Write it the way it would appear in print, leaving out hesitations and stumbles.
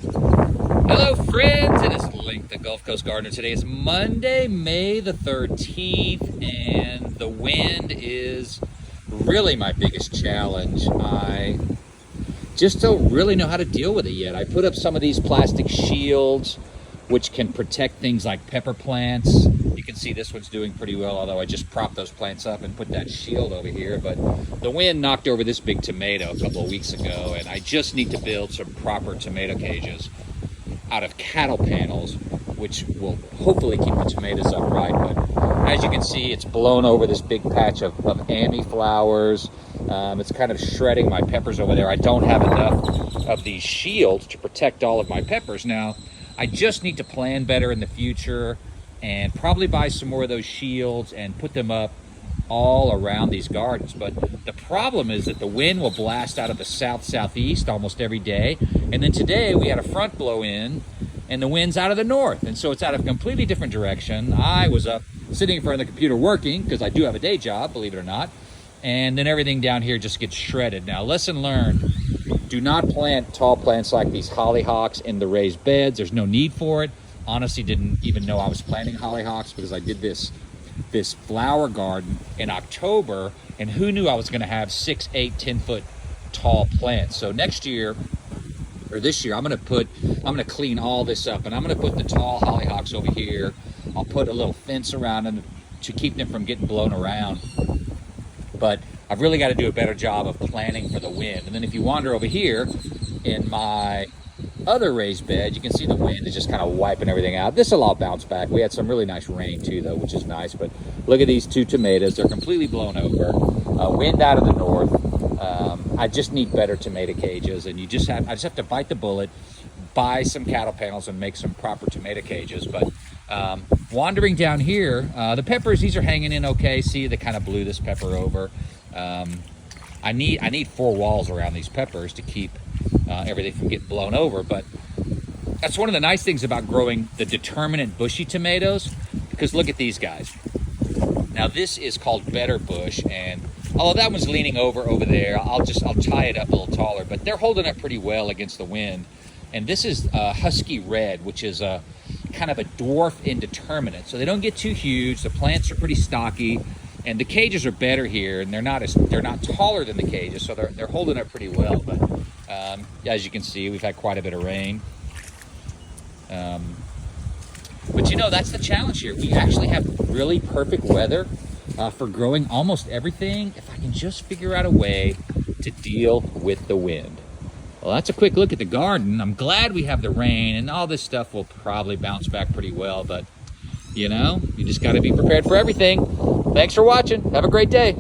Hello friends, it is Link, the Gulf Coast Gardener. Today is Monday, May the 13th, and the wind is really my biggest challenge. I just don't really know how to deal with it yet. I put up some of these plastic shields which can protect things like pepper plants. You can see this one's doing pretty well, although I just propped those plants up and put that shield over here. But the wind knocked over this big tomato a couple of weeks ago, and I just need to build some proper tomato cages out of cattle panels, which will hopefully keep the tomatoes upright. But as you can see, it's blown over this big patch of Amy flowers. It's kind of shredding my peppers over there. I don't have enough of these shields to protect all of my peppers. Now, I just need to plan better in the future and probably buy some more of those shields and put them up all around these gardens. But the problem is that the wind will blast out of the southeast almost every day, and then today we had a front blow in and the wind's out of the north, and so it's out of a completely different direction. I was up sitting in front of the computer working, because I do have a day job, believe it or not, and then everything down here just gets shredded. Now, lesson learned: do not plant tall plants like these hollyhocks in the raised beds. There's no need for it. Honestly, didn't even know I was planting hollyhocks because I did this flower garden in October, and who knew I was going to have 6, 8, 10-foot tall plants. So next year, or this year, I'm going to clean all this up, and I'm going to put the tall hollyhocks over here. I'll put a little fence around them to keep them from getting blown around. But I've really got to do a better job of planning for the wind. And then if you wander over here in my other raised bed, you can see the wind is just kind of wiping everything out. This will all bounce back. We had some really nice rain too, though, which is nice. But look at these two tomatoes. They're completely blown over. Wind out of the north. I just need better tomato cages, and I just have to bite the bullet, buy some cattle panels and make some proper tomato cages. But wandering down here, the peppers, these are hanging in okay. See, they kind of blew this pepper over. I need 4 walls around these peppers to keep everything from getting blown over. But that's one of the nice things about growing the determinate bushy tomatoes, because look at these guys. Now this is called Better Bush, and although that one's leaning over there, I'll tie it up a little taller, but they're holding up pretty well against the wind. And this is Husky Red, which is a kind of a dwarf indeterminate, so they don't get too huge. The plants are pretty stocky, and the cages are better here, and they're not taller than the cages, so they're holding up pretty well. But as you can see, we've had quite a bit of rain. But you know, that's the challenge here. We actually have really perfect weather for growing almost everything, if I can just figure out a way to deal with the wind. Well, that's a quick look at the garden. I'm glad we have the rain, and all this stuff will probably bounce back pretty well, but you know, you just got to be prepared for everything. Thanks for watching. Have a great day.